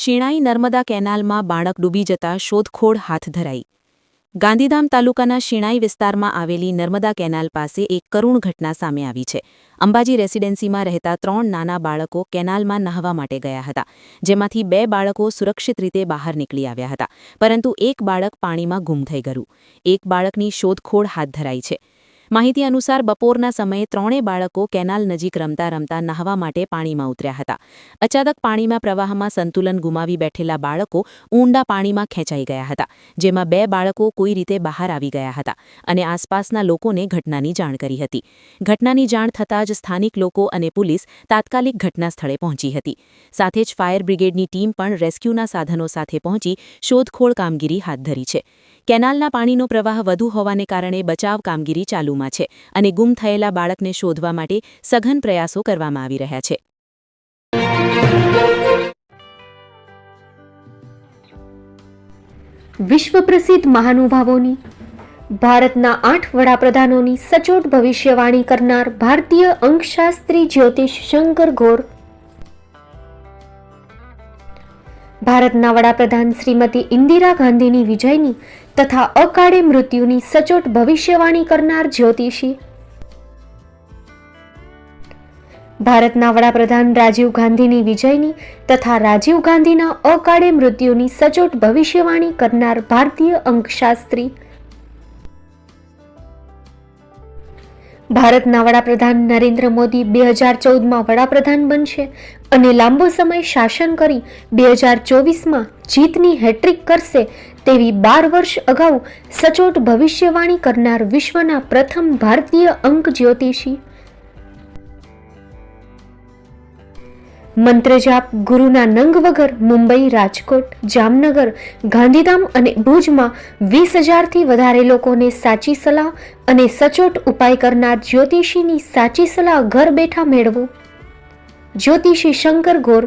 શિણાઈ નર્મદા કેનાલમાં બાળક ડૂબી જતા શોધખોળ હાથ ધરાઈ. ગાંધીધામ તાલુકાના શિણાઈ વિસ્તારમાં આવેલી નર્મદા કેનાલ પાસે એક કરુણ ઘટના સામે આવી છે. અંબાજી રેસિડેન્સીમાં રહેતા 3 નાના બાળકો કેનાલમાં નહાવા માટે ગયા હતા, જેમાંથી 2 બાળકો સુરક્ષિત રીતે બહાર નીકળી આવ્યા હતા, પરંતુ એક બાળક પાણીમાં ગુમ થઈ ગયું. એક બાળકની શોધખોળ હાથ ધરાઈ છે. માહિતી અનુસાર બપોરના સમયે 3 બાળકો કેનાલ નજીક રમતા રમતા નહાવા માટે પાણીમાં ઉતર્યા હતા. અચાનક પાણીમાં પ્રવાહમાં સંતુલન ગુમાવી બેઠેલા બાળકો ઊંડા પાણીમાં ખેંચાઈ ગયા હતા, જેમાં 2 બાળકો કોઈ રીતે બહાર આવી ગયા હતા અને આસપાસના લોકોને ઘટનાની જાણ કરી હતી. ઘટનાની જાણ થતાં જ સ્થાનિક લોકો અને પોલીસ તાત્કાલિક ઘટના સ્થળે પહોંચી હતી. સાથે જ ફાયર બ્રિગેડની ટીમ પણ રેસ્ક્યુના સાધનો સાથે પહોંચી શોધખોળ કામગીરી હાથ ધરી છે. કેનાલના પાણીનો પ્રવાહ વધુ હોવાને કારણે બચાવ કામગીરી ચાલુમાં છે અને ગુમ થયેલા બાળકને શોધવા માટે સઘન પ્રયાસો કરવામાં આવી રહ્યા છે. વિશ્વ પ્રસિદ્ધ મહાનુભાવોની, ભારતના 8 વડાપ્રધાનોની સચોટ ભવિષ્યવાણી કરનાર ભારતીય અંકશાસ્ત્રી જ્યોતિષ શંકર ગોર, ભારતના વડાપ્રધાન શ્રીમતી ઇન્દિરા ગાંધીની વિજયની તથા અકાળે મૃત્યુની સચોટ ભવિષ્યવાણી કરનાર જ્યોતિષી, ભારતના વડાપ્રધાન રાજીવ ગાંધીની વિજયની તથા રાજીવ ગાંધીના અકાળે મૃત્યુની સચોટ ભવિષ્યવાણી કરનાર ભારતીય અંકશાસ્ત્રી, ભારતના વડાપ્રધાન નરેન્દ્ર મોદી 2014માં વડાપ્રધાન બનશે અને લાંબો સમય શાસન કરી 2024માં જીતની હેટ્રિક કરશે તેવી 12 વર્ષ અગાઉ સચોટ ભવિષ્યવાણી કરનાર વિશ્વના પ્રથમ ભારતીય અંક જ્યોતિષી, મંત્રજાપ ગુરુના નંગ વગર મુંબઈ, રાજકોટ, જામનગર, ગાંધીધામ અને ભુજમાં 20,000થી વધારે લોકોને સાચી સલાહ અને સચોટ ઉપાય કરનાર જ્યોતિષીની સાચી સલાહ ઘર બેઠા મેળવો. જ્યોતિષી શંકર ગોર.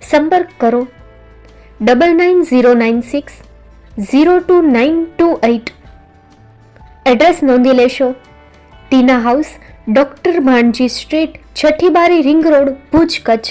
સંપર્ક કરો 9909602928. એડ્રેસ નોંધી લેશો. Tina house, doctor Bhanji street, Chhathi Bari, ring road, Bhuj, Kutch.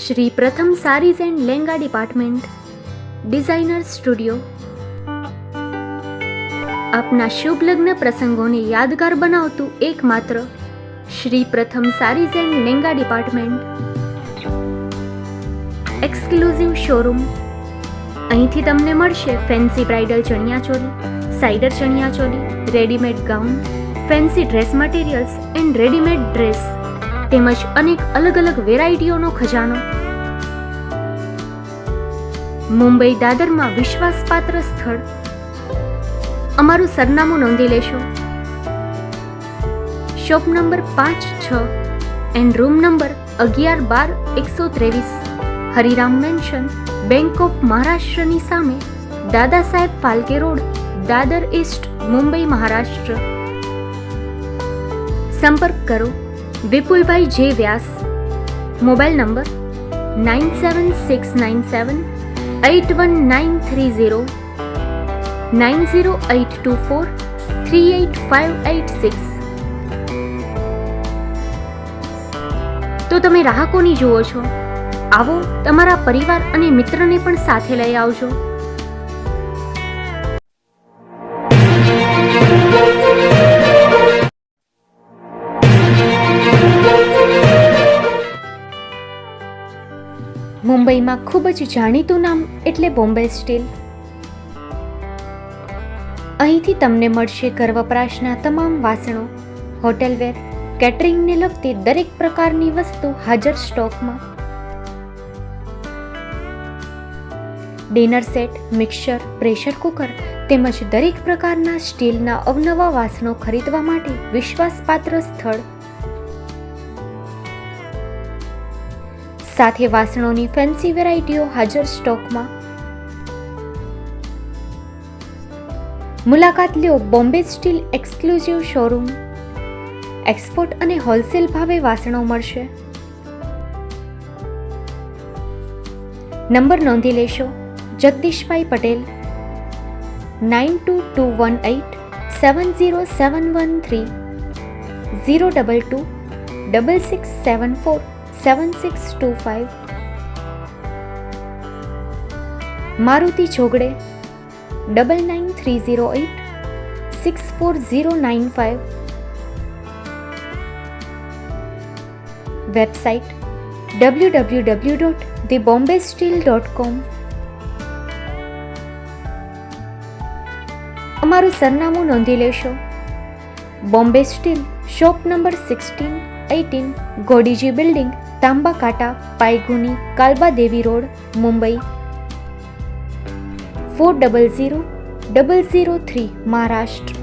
Shri Pratham sarees and lehenga department, designer studio. આપના શુભ લગ્ન પ્રસંગોને યાદગાર બનાવતું એકમાત્ર Shri Pratham sarees and lehenga department. Exclusive showroom. અહીંથી તમને મળશે ફેન્સી બ્રાઇડલ ચણિયાચોલી, સાઇડર ચણિયાચોલી, readymade gown, fancy dress materials and readymade dress તેમજ અનેક અલગ અલગ વેરાયટીઓનો ખજાનો. મુંબઈ દાદરમાં વિશ્વાસપાત્ર સ્થળ. અમારું સરનામું નોંધી લેશો. Shop number 5-6 and room number 11-12-123, Hariram mansion, bank of મહારાષ્ટ્રની સામે, દાદા સાહેબ ફાલ્કે રોડ, દાદર ઈસ્ટ, મુંબઈ, મહારાષ્ટ્ર. સંપર્ક કરો વિપુલભાઈ જે વ્યાસ. Mobile number 9769781930, 9082438586. તો તમે રાહ કોની જુઓ છો? આવો, તમારા પરિવાર અને મિત્રને પણ સાથે લઈ આવજો. મુંબઈમાં ખૂબ જ જાણીતું નામ એટલે બોમ્બે સ્ટીલ. અહીંથી તમને મળશે ઘર વપરાશના તમામ વાસણો, હોટેલવેર, કેટરિંગને લગતી દરેક પ્રકારની વસ્તુ હાજર સ્ટોકમાં. Dinner set, mixer, pressure cooker તેમજ દરેક પ્રકારના સ્ટીલના અવનવા વાસણો ખરીદવા માટે વિશ્વાસપાત્ર સ્થળ. સાથે વાસણોની ફેન્સી વેરાયટીઓ હાજર સ્ટોકમાં. મુલાકાત લ્યો Bombay steel exclusive showroom. Export અને હોલસેલ ભાવે વાસણો મળશે. નંબર નોંધી લેશો. જગદીશભાઈ પટેલ 9221870713 022 6674 7625. મારુતિ જોગડે 999308 64095. Website www.thebombasteel.com. અમારું સરનામું નોંધી લેશો. Bombay steel, shop number 16-18, Godiji building, Tamba Kanta, Pydhonie, Kalbadevi road, Mumbai 400003, Maharashtra.